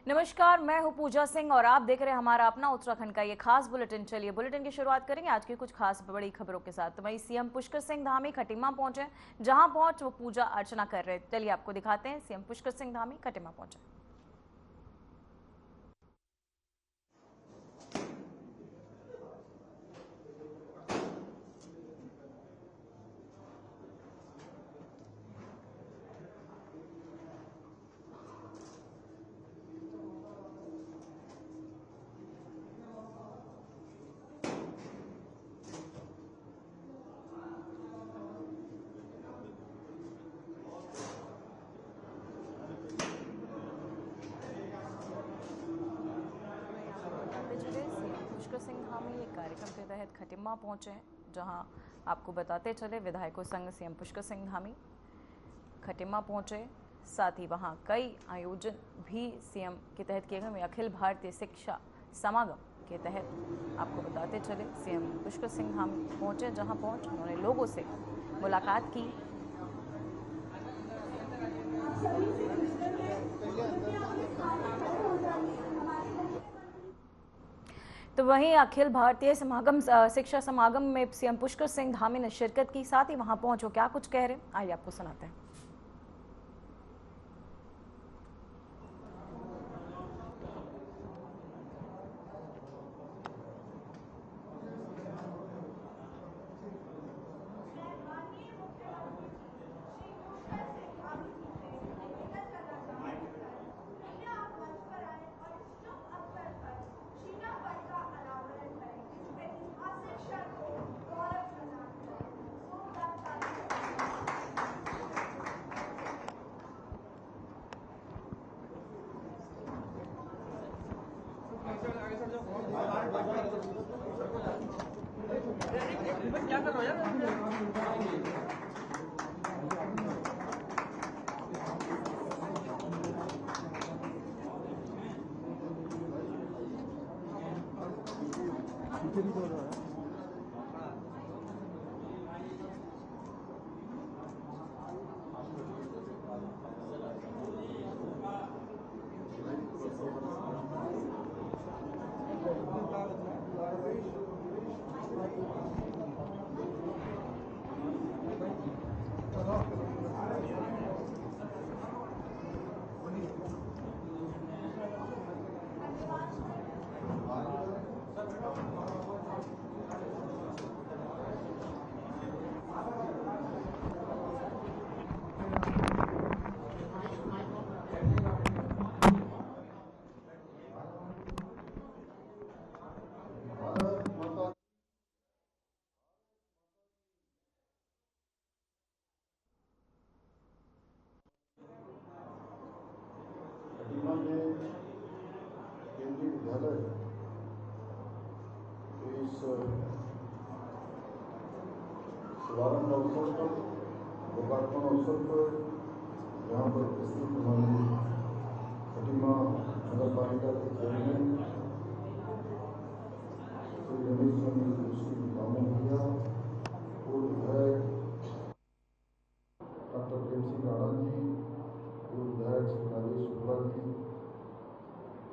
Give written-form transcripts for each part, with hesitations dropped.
नमस्कार, मैं हूं पूजा सिंह और आप देख रहे हैं हमारा अपना उत्तराखंड का ये खास बुलेटिन। चलिए बुलेटिन की शुरुआत करेंगे आज की कुछ खास बड़ी खबरों के साथ। तो वहीं सीएम पुष्कर सिंह धामी खटीमा पहुंचे, जहां पहुंच वो पूजा अर्चना कर रहे। चलिए आपको दिखाते हैं सीएम पुष्कर सिंह धामी खटीमा पहुंचे। सीएम पुष्कर सिंह धामी एक कार्यक्रम के तहत खटीमा पहुंचे, जहां आपको बताते चले विधायकों संग सीएम पुष्कर सिंह धामी खटीमा पहुंचे। साथ ही वहां कई आयोजन भी सीएम के तहत किए गए। अखिल भारतीय शिक्षा समागम के तहत आपको बताते चले सीएम पुष्कर सिंह धामी पहुंचे, जहां पहुंच उन्होंने लोगों से मुलाकात की। तो वहीं अखिल भारतीय समागम शिक्षा समागम में सीएम पुष्कर सिंह धामी ने शिरकत की। साथ ही वहां पहुंचो क्या कुछ कह रहे, आइए आपको सुनाते हैं। क्या कर रहे हो खटीमा में केंद्रीय विद्यालय के इस शुभारंभ अवसर पर, लोकार्पण अवसर पर यहाँ पर उपस्थित हमारे खटीमा नगर पालिका के चेयरमैन श्री रमेश चंद्र जोशी दामू भैया, पूर्व विधायक डॉक्टर प्रेम सिंह राणा जी, पूर्व विधायक श्री राजेश शुक्ला जी,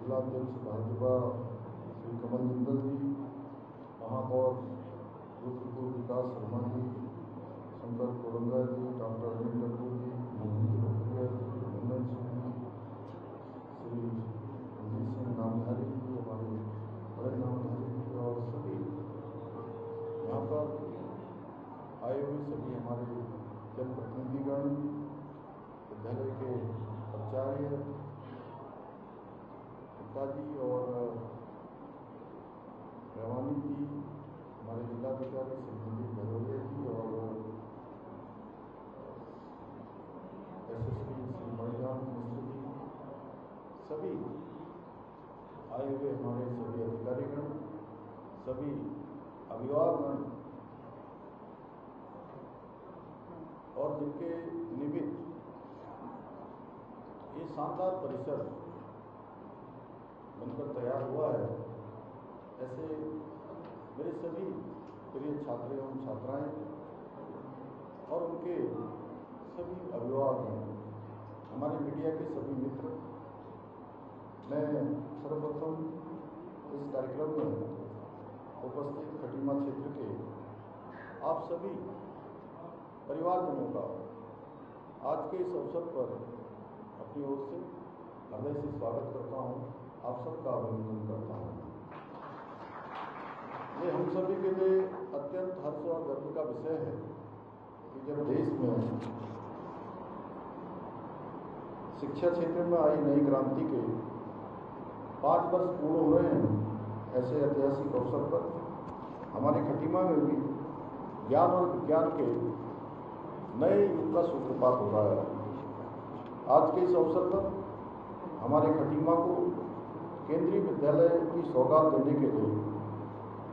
जिलाध्यक्ष भाजपा श्री कमल जिंदल जी, महापौर रुद्रपुर विकास शर्मा जी, शंकर कोरंगा जी, डॉक्टर अनिल टप्पू जी, मोहन भटिया जी, हेमंत सिंह जी, श्री रंजीत सिंह नामधारी जी, हमारे बड़े नामधारी जी, और सभी यहाँ पर आए हुए सभी हमारे जनप्रतिनिधिगण, विद्यालय के प्राचार्य जी और रेवानी जी, हमारे जिलाधिकारी श्री संदीप भदौरिया जी और एसएसपी श्री मणिकांत मिश्र जी, सभी आए हुए हमारे सभी अधिकारीगण, सभी अभिभावकगण और जिनके निमित्त ये शानदार परिसर बनकर तैयार हुआ है, ऐसे मेरे सभी प्रिय छात्र एवं छात्राएं और उनके सभी अभिभावक, हमारे मीडिया के सभी मित्र, मैं सर्वप्रथम इस कार्यक्रम में उपस्थित खटीमा क्षेत्र के आप सभी परिवारजनों का आज के इस अवसर पर अपनी ओर से हृदय से स्वागत करता हूं, आप सबका अभिनंदन करता हूं। ये हम सभी के लिए अत्यंत हर्ष और गर्व का विषय है कि जब देश में शिक्षा क्षेत्र में आई नई क्रांति के 5 वर्ष पूर्ण हो रहे हैं, ऐसे ऐतिहासिक अवसर पर हमारे खटीमा में भी ज्ञान और विज्ञान के नए युग का सूत्रपात हो रहा है। आज के इस अवसर पर हमारे खटीमा को केंद्रीय विद्यालय की सौगात देने के लिए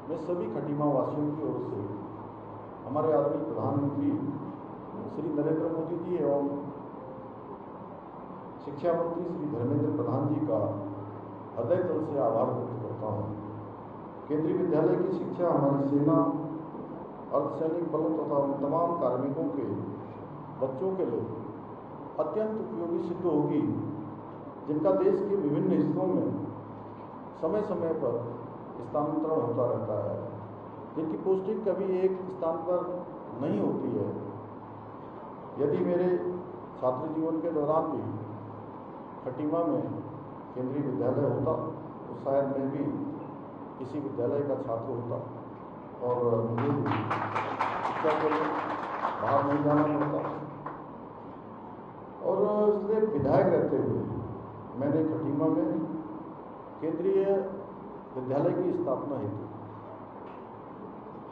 मैं सभी खटीमा वासियों की ओर से हमारे आदरणीय प्रधानमंत्री श्री नरेंद्र मोदी जी एवं शिक्षा मंत्री श्री धर्मेंद्र प्रधान जी का हृदय तल से आभार व्यक्त करता हूँ। केंद्रीय विद्यालय की शिक्षा हमारी सेना, अर्धसैनिक बलों तथा उन तमाम कार्मिकों के बच्चों के लिए अत्यंत उपयोगी सिद्ध होगी, जिनका देश के विभिन्न हिस्सों में समय समय पर स्थानांतरण होता रहता है, जिनकी पोस्टिंग कभी एक स्थान पर नहीं होती है। यदि मेरे छात्र जीवन के दौरान भी खटीमा में केंद्रीय विद्यालय होता तो शायद मैं भी किसी विद्यालय का छात्र होता और मुझे भी शिक्षा के लिए बाहर नहीं जाना पड़ता। और इसलिए विधायक रहते हुए मैंने खटीमा में केंद्रीय विद्यालय की स्थापना हेतु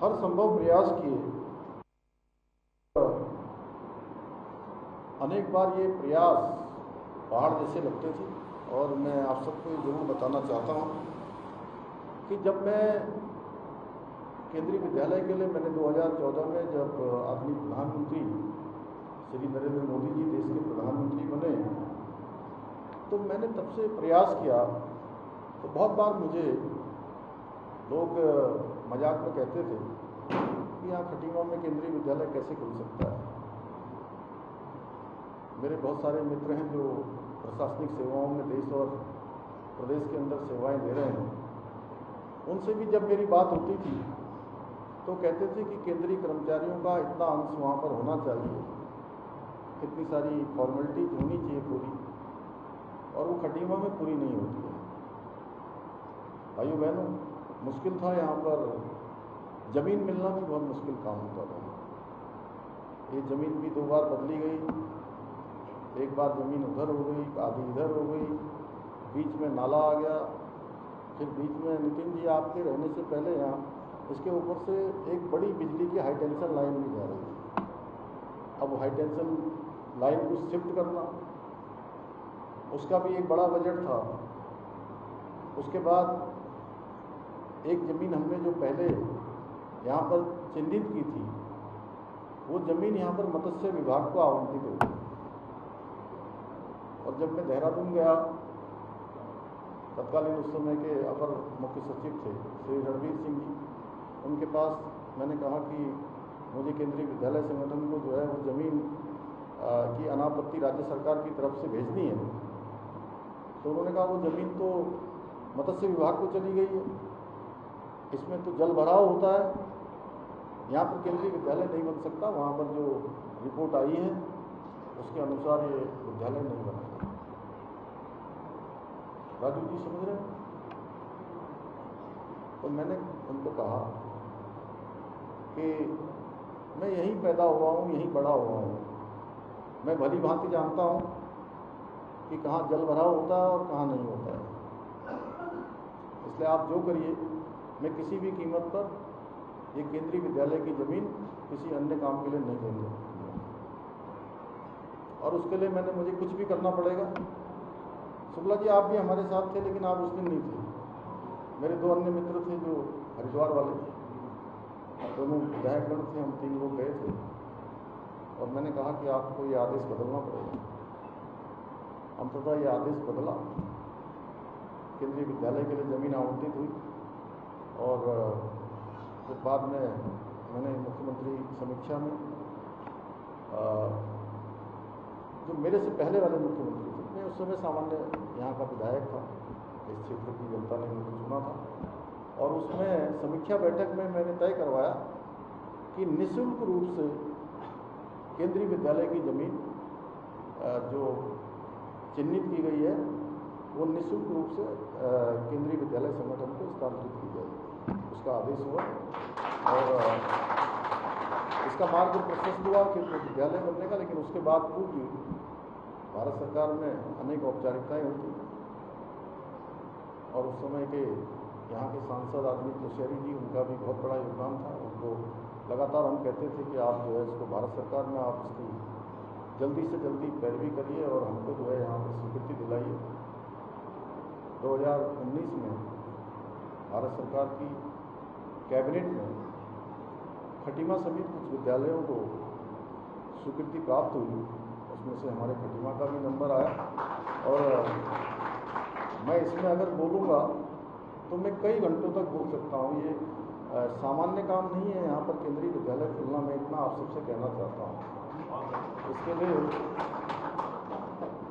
हर संभव प्रयास किए। अनेक बार ये प्रयास पहाड़ जैसे लगते थे और मैं आप सबको ये जरूर बताना चाहता हूँ कि जब मैं केंद्रीय विद्यालय के लिए मैंने 2014 में जब आदरणीय प्रधानमंत्री श्री नरेंद्र मोदी जी देश के प्रधानमंत्री बने तो मैंने तब से प्रयास किया। तो बहुत बार मुझे लोग मजाक में कहते थे कि यहाँ खटीमा में केंद्रीय विद्यालय कैसे खुल सकता है। मेरे बहुत सारे मित्र हैं जो प्रशासनिक सेवाओं में देश और प्रदेश के अंदर सेवाएं दे रहे हैं, उनसे भी जब मेरी बात होती थी तो कहते थे कि केंद्रीय कर्मचारियों का इतना अंश वहाँ पर होना चाहिए, इतनी सारी फॉर्मेलिटीज होनी चाहिए पूरी, और वो खटीमा में पूरी नहीं होती है। भाइयों बहनों, मुश्किल था यहाँ पर ज़मीन मिलना भी बहुत मुश्किल काम होता था। ये ज़मीन भी 2 बार बदली गई, एक बार ज़मीन उधर हो गई, आधी इधर हो गई, बीच में नाला आ गया, फिर बीच में नितिन जी आपके रहने से पहले यहाँ इसके ऊपर से एक बड़ी बिजली की हाई टेंशन लाइन भी जा रही थी। अब हाई टेंशन लाइन को शिफ्ट करना, उसका भी एक बड़ा बजट था। उसके बाद एक ज़मीन हमने जो पहले यहाँ पर चिन्हित की थी, वो ज़मीन यहाँ पर मत्स्य विभाग को आवंटित हो गई। और जब मैं देहरादून गया, तत्कालीन उस समय के अपर मुख्य सचिव थे श्री रणवीर सिंह जी, उनके पास मैंने कहा कि मुझे केंद्रीय विद्यालय संगठन को जो है वो ज़मीन की अनापत्ति राज्य सरकार की तरफ से भेजनी है। तो उन्होंने कहा वो ज़मीन तो मत्स्य विभाग को चली गई है, इसमें तो जल भराव होता है, यहाँ पर केंद्रीय विद्यालय नहीं बन सकता। वहाँ पर जो रिपोर्ट आई है उसके अनुसार ये विद्यालय नहीं बना। राजू जी समझ रहे हैं? तो मैंने उनको कहा कि मैं यहीं पैदा हुआ हूँ, यहीं बड़ा हुआ हूँ, मैं भली भांति जानता हूँ कि कहाँ जल भराव होता है और कहाँ नहीं होता है। इसलिए आप जो करिए, मैं किसी भी कीमत पर ये केंद्रीय विद्यालय की ज़मीन किसी अन्य काम के लिए नहीं देंगे, और उसके लिए मुझे कुछ भी करना पड़ेगा। शुक्ला जी आप भी हमारे साथ थे, लेकिन आप उस दिन नहीं थे। मेरे 2 अन्य मित्र थे जो हरिद्वार वाले, दोनों विधायकगण थे, हम 3 लोग गए थे और मैंने कहा कि आपको ये आदेश बदलना पड़ेगा। अंततः ये आदेश बदला, केंद्रीय विद्यालय के लिए ज़मीन आवंटित हुई और फिर बाद में मैंने मुख्यमंत्री की समीक्षा में जो मेरे से पहले वाले मुख्यमंत्री थे, मैं मैं उस समय सामान्य यहाँ का विधायक था, इस क्षेत्र की जनता ने मुझे चुना था, और उसमें समीक्षा बैठक में मैंने तय करवाया कि निःशुल्क रूप से केंद्रीय विद्यालय की ज़मीन जो चिन्हित की गई है वो निःशुल्क रूप से केंद्रीय विद्यालय संगठन को स्थानांतरित की जाए। उसका आदेश हुआ और इसका मार्ग प्रशस्त हुआ कि विद्यालय बनने का, लेकिन उसके बाद भी भारत सरकार में अनेक औपचारिकताएं होती हैं और उस समय के यहाँ के सांसद आदमी कोश्यारी जी, उनका भी बहुत बड़ा योगदान था। उनको लगातार हम कहते थे कि आप जो है इसको भारत सरकार में आप इसकी जल्दी से जल्दी पैरवी करिए और हमको जो है यहाँ पर स्वीकृति दिलाइए। 2019 में भारत सरकार की कैबिनेट में खटीमा समेत कुछ विद्यालयों को स्वीकृति प्राप्त हुई, उसमें से हमारे खटीमा का भी नंबर आया। और मैं इसमें अगर बोलूँगा तो मैं कई घंटों तक बोल सकता हूँ। ये सामान्य काम नहीं है यहाँ पर केंद्रीय विद्यालय खुलना, मैं इतना आप सबसे कहना चाहता हूँ। इसके लिए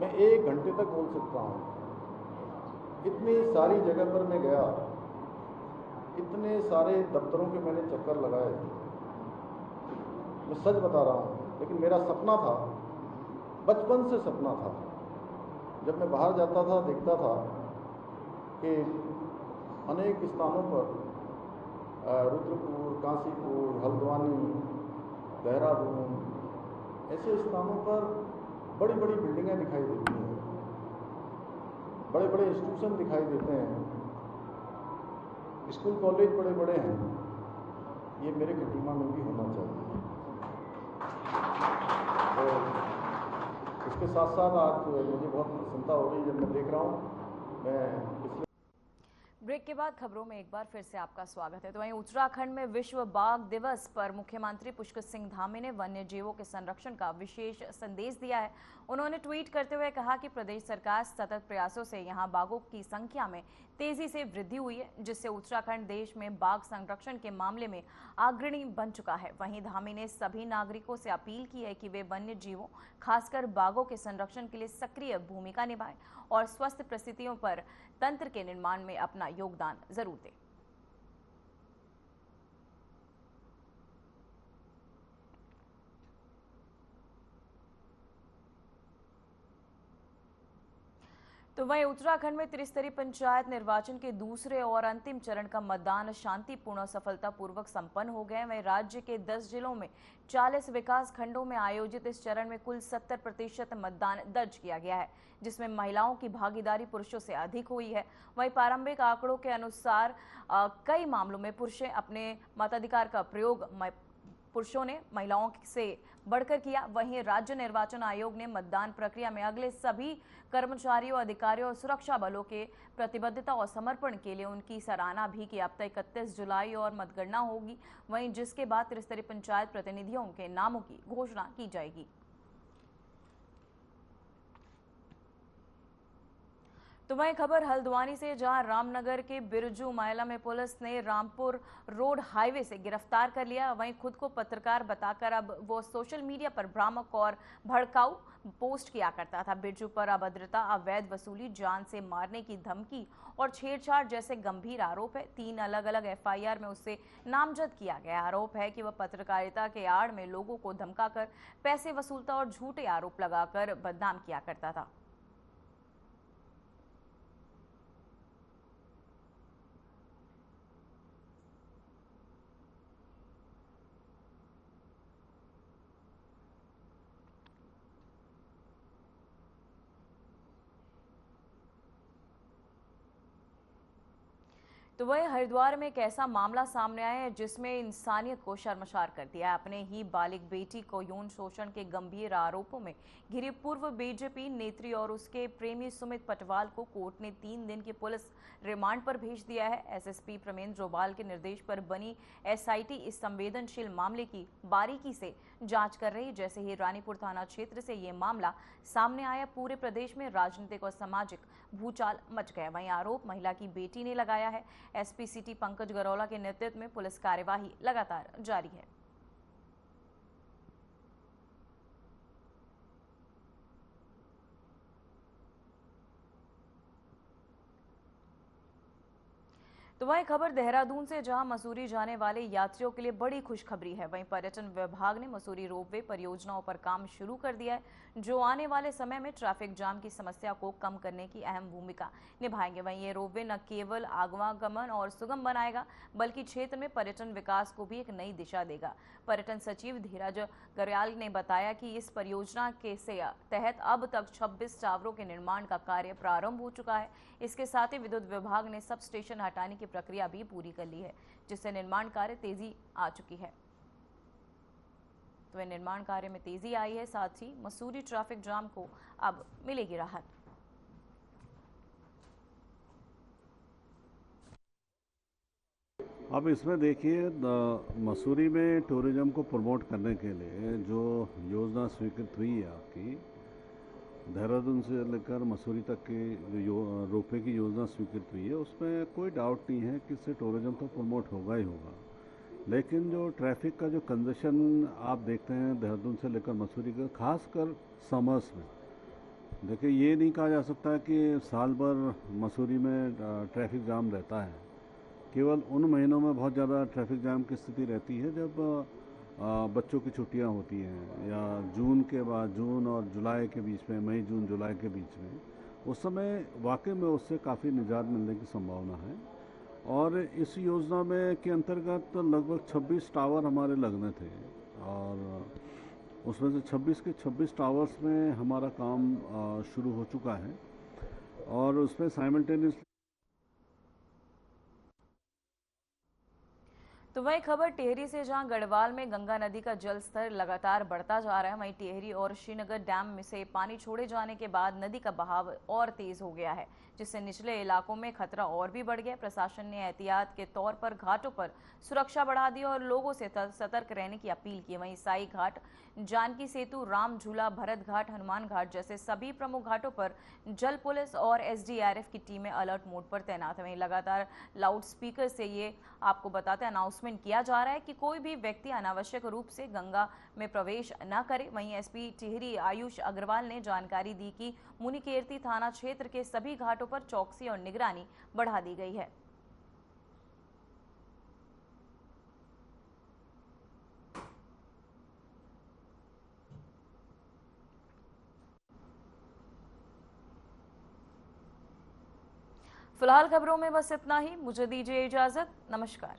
मैं 1 घंटे तक बोल सकता हूँ। इतनी सारी जगह पर मैं गया, इतने सारे दफ्तरों के मैंने चक्कर लगाए, मैं सच बता रहा हूँ। लेकिन मेरा सपना था, बचपन से सपना था, जब मैं बाहर जाता था देखता था कि अनेक स्थानों पर रुद्रपुर, काशीपुर, हल्द्वानी, देहरादून, ऐसे स्थानों पर बड़ी बड़ी बिल्डिंगें दिखाई देती हैं, बड़े बड़े इंस्टीट्यूशन दिखाई देते हैं, स्कूल कॉलेज बड़े बड़े हैं। ये मेरे खटीमा में भी होना चाहिए। तो इसके साथ साथ आज मुझे बहुत प्रसन्नता हो रही है जब मैं देख रहा हूँ, मैं पिछले ब्रेक के बाद खबरों में एक बार फिर से आपका स्वागत है। तो वहीं उत्तराखंड में विश्व बाघ दिवस पर मुख्यमंत्री पुष्कर सिंह धामी ने वन्य जीवों के संरक्षण का विशेष संदेश दिया है। उन्होंने ट्वीट करते हुए कहा कि प्रदेश सरकार सतत प्रयासों से यहां बाघों की संख्या में तेजी से वृद्धि हुई है, जिससे उत्तराखंड देश में बाघ संरक्षण के मामले में अग्रणी बन चुका है। वहीं धामी ने सभी नागरिकों से अपील की है कि वे वन्य जीवों, खासकर बाघों के संरक्षण के लिए सक्रिय भूमिका निभाएं और स्वस्थ परिस्थितियों पर तंत्र के निर्माण में अपना योगदान जरूर दें। तो वहीं उत्तराखंड में त्रिस्तरीय पंचायत निर्वाचन के दूसरे और अंतिम चरण का मतदान शांतिपूर्ण और सफलतापूर्वक संपन्न हो गए। वहीं राज्य के 10 जिलों में 40 विकास खंडों में आयोजित इस चरण में कुल 70% मतदान दर्ज किया गया है, जिसमें महिलाओं की भागीदारी पुरुषों से अधिक हुई है। वहीं प्रारंभिक आंकड़ों के अनुसार कई मामलों में पुरुषों अपने मताधिकार का प्रयोग पुरुषों ने महिलाओं से बढ़कर किया। वहीं राज्य निर्वाचन आयोग ने मतदान प्रक्रिया में अगले सभी कर्मचारियों, अधिकारियों और सुरक्षा बलों के प्रतिबद्धता और समर्पण के लिए उनकी सराहना भी की। अब तक 31 जुलाई और मतगणना होगी, वहीं जिसके बाद त्रिस्तरीय पंचायत प्रतिनिधियों के नामों की घोषणा की जाएगी। तो वहीं खबर हल्द्वानी से, जहां रामनगर के बिरजू मायला में पुलिस ने रामपुर रोड हाईवे से गिरफ्तार कर लिया। वहीं खुद को पत्रकार बताकर अब वो सोशल मीडिया पर भ्रामक और भड़काऊ पोस्ट किया करता था। बिरजू पर अभद्रता, अवैध वसूली, जान से मारने की धमकी और छेड़छाड़ जैसे गंभीर आरोप है। 3 अलग अलग FIR में उससे नामजद किया गया। आरोप है कि वह पत्रकारिता के आड़ में लोगों को धमकाकर पैसे वसूलता और झूठे आरोप लगाकर बदनाम किया करता था। तो वहीं हरिद्वार में एक ऐसा मामला सामने आया है जिसमें इंसानियत को शर्मसार कर दिया है। अपने ही बालिग बेटी को यौन शोषण के गंभीर आरोपों में घिरी पूर्व बीजेपी नेत्री और उसके प्रेमी सुमित पटवाल को कोर्ट ने 3 दिन की पुलिस रिमांड पर भेज दिया है। SSP प्रमेंद्र डोभाल के निर्देश पर बनी SIT इस संवेदनशील मामले की बारीकी से जांच कर रही। जैसे ही रानीपुर थाना क्षेत्र से ये मामला सामने आया, पूरे प्रदेश में राजनीतिक और सामाजिक भूचाल मच गया। वहीं आरोप महिला की बेटी ने लगाया है। SP सिटी पंकज गरौला के नेतृत्व में पुलिस कार्यवाही लगातार जारी है। तो वहीं खबर देहरादून से, जहां मसूरी जाने वाले यात्रियों के लिए बड़ी खुशखबरी है। वहीं पर्यटन विभाग ने मसूरी रोपवे परियोजनाओं पर काम शुरू कर दिया है, जो आने वाले समय में ट्रैफिक जाम की समस्या को कम करने की अहम भूमिका निभाएंगे। वहीं ये रोपवे न केवल आवागमन और सुगम बनाएगा, बल्कि क्षेत्र में पर्यटन विकास को भी एक नई दिशा देगा। पर्यटन सचिव धीरज गर्याल ने बताया कि इस परियोजना के तहत अब तक 26 टावरों के निर्माण का कार्य प्रारंभ हो चुका है। इसके साथ ही विद्युत विभाग ने सब स्टेशन हटाने की प्रक्रिया भी पूरी कर ली है, जिससे निर्माण कार्य तेजी आ चुकी है। तो निर्माण कार्य में तेजी आई है, साथ ही मसूरी ट्रैफिक जाम को अब मिलेगी राहत। अब इसमें देखिए, मसूरी में टूरिज्म को प्रमोट करने के लिए जो योजना स्वीकृत हुई है आपकी, देहरादून से लेकर मसूरी तक की जो रोपवे की योजना स्वीकृत हुई है, उसमें कोई डाउट नहीं है कि इससे टूरिज्म तो प्रमोट होगा ही होगा। लेकिन जो ट्रैफिक का जो कंजेशन आप देखते हैं देहरादून से लेकर मसूरी का, खासकर समर्स में, देखिए ये नहीं कहा जा सकता कि साल भर मसूरी में ट्रैफिक जाम रहता है। केवल उन महीनों में बहुत ज़्यादा ट्रैफिक जाम की स्थिति रहती है जब बच्चों की छुट्टियां होती हैं, या जून के बाद, जून और जुलाई के बीच में, मई जून जुलाई के बीच में, उस समय वाकई में उससे काफ़ी निजात मिलने की संभावना है। और इस योजना में के अंतर्गत लगभग 26 टावर हमारे लगने थे, और उसमें से 26 के 26 टावर्स में हमारा काम शुरू हो चुका है, और उसमें साइमल्टेनियसली। तो वही खबर टिहरी से, जहां गढ़वाल में गंगा नदी का जल स्तर लगातार बढ़ता जा रहा है। वहीं टिहरी और श्रीनगर डैम में से पानी छोड़े जाने के बाद नदी का बहाव और तेज हो गया है, जिससे निचले इलाकों में खतरा और भी बढ़ गया। प्रशासन ने एहतियात के तौर पर घाटों पर सुरक्षा बढ़ा दी और लोगों से सतर्क रहने की अपील की। वहीं साई घाट, जानकी सेतु, राम झूला, भरत घाट, हनुमान घाट जैसे सभी प्रमुख घाटों पर जल पुलिस और एसडीआरएफ की टीमें अलर्ट मोड पर तैनात है। वहीं लगातार लाउड स्पीकर से ये आपको बताते अनाउंसमेंट किया जा रहा है कि कोई भी व्यक्ति अनावश्यक रूप से गंगा में प्रवेश न करे। वहीं एसपी टिहरी आयुष अग्रवाल ने जानकारी दी कि मुनिकीर्ति थाना क्षेत्र के सभी घाटों पर चौकसी और निगरानी बढ़ा दी गई है। फिलहाल खबरों में बस इतना ही। मुझे दीजिए इजाजत। नमस्कार।